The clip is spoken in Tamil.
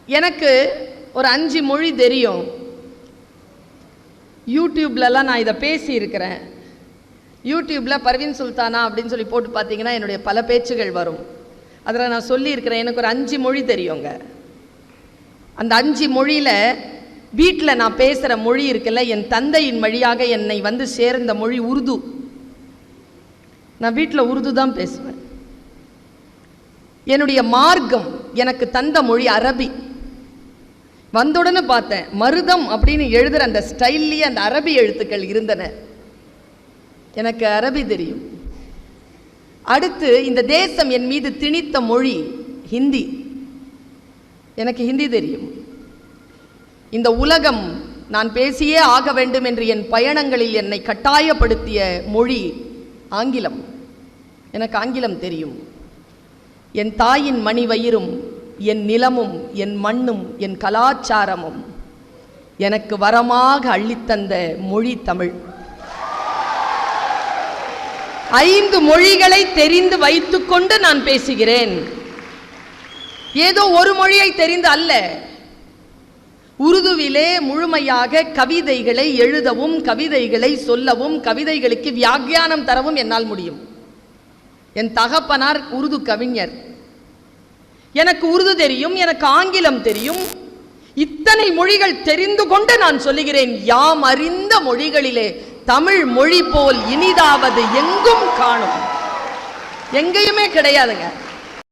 எனக்கு ஒரு 5 மொழி தெரியும். யூடியூப்லலாம் நான் இதை பேசியிருக்கிறேன். யூடியூப்பில் பர்வீன் சுல்தானா அப்படின்னு சொல்லி போட்டு பார்த்தீங்கன்னா என்னுடைய பல பேச்சுகள் வரும். அதில் நான் சொல்லியிருக்கிறேன், எனக்கு ஒரு 5 மொழி தெரியுங்க. அந்த 5 மொழியில் வீட்டில் நான் பேசுகிற மொழி இருக்குல்ல, என் தந்தையின் வழியாக என்னை வந்து சேர்ந்த மொழி உருது. நான் வீட்டில் உருது தான் பேசுவேன். என்னுடைய மார்க்கம் எனக்கு தந்த மொழி அரபி. வந்தவுடனே பார்த்தேன், மருதம் அப்படின்னு எழுதுகிற அந்த ஸ்டைல்லையே அந்த அரபி எழுத்துக்கள் இருந்தன. எனக்கு அரபி தெரியும். அடுத்து இந்த தேசம் என் மீது திணித்த மொழி ஹிந்தி. எனக்கு ஹிந்தி தெரியும். இந்த உலகம் நான் பேசியே ஆக வேண்டும் என்று என் பயணங்களில் என்னை கட்டாயப்படுத்திய மொழி ஆங்கிலம். எனக்கு ஆங்கிலம் தெரியும். என் தாயின் மணி வயிறும் என் நிலமும் என் மண்ணும் என் கலாச்சாரமும் எனக்கு வரமாக அள்ளித்தந்த மொழி தமிழ். 5 மொழிகளை தெரிந்து வைத்துக்கொண்டு நான் பேசுகிறேன். ஏதோ ஒரு மொழியை தெரிந்து அல்ல. உருதுவிலே முழுமையாக கவிதைகளை எழுதவும் கவிதைகளை சொல்லவும் கவிதைகளுக்கு வியாக்கியானம் தரவும் என்னால் முடியும். என் தகப்பனார் உருது கவிஞர். எனக்கு உருது தெரியும், எனக்கு ஆங்கிலம் தெரியும். இத்தனை மொழிகள் தெரிந்து கொண்டு நான் சொல்லுகிறேன், யாம் அறிந்த மொழிகளிலே தமிழ் மொழி போல் இனிதாவது எங்கும் காணும். எங்கேயுமே கிடையாதுங்க.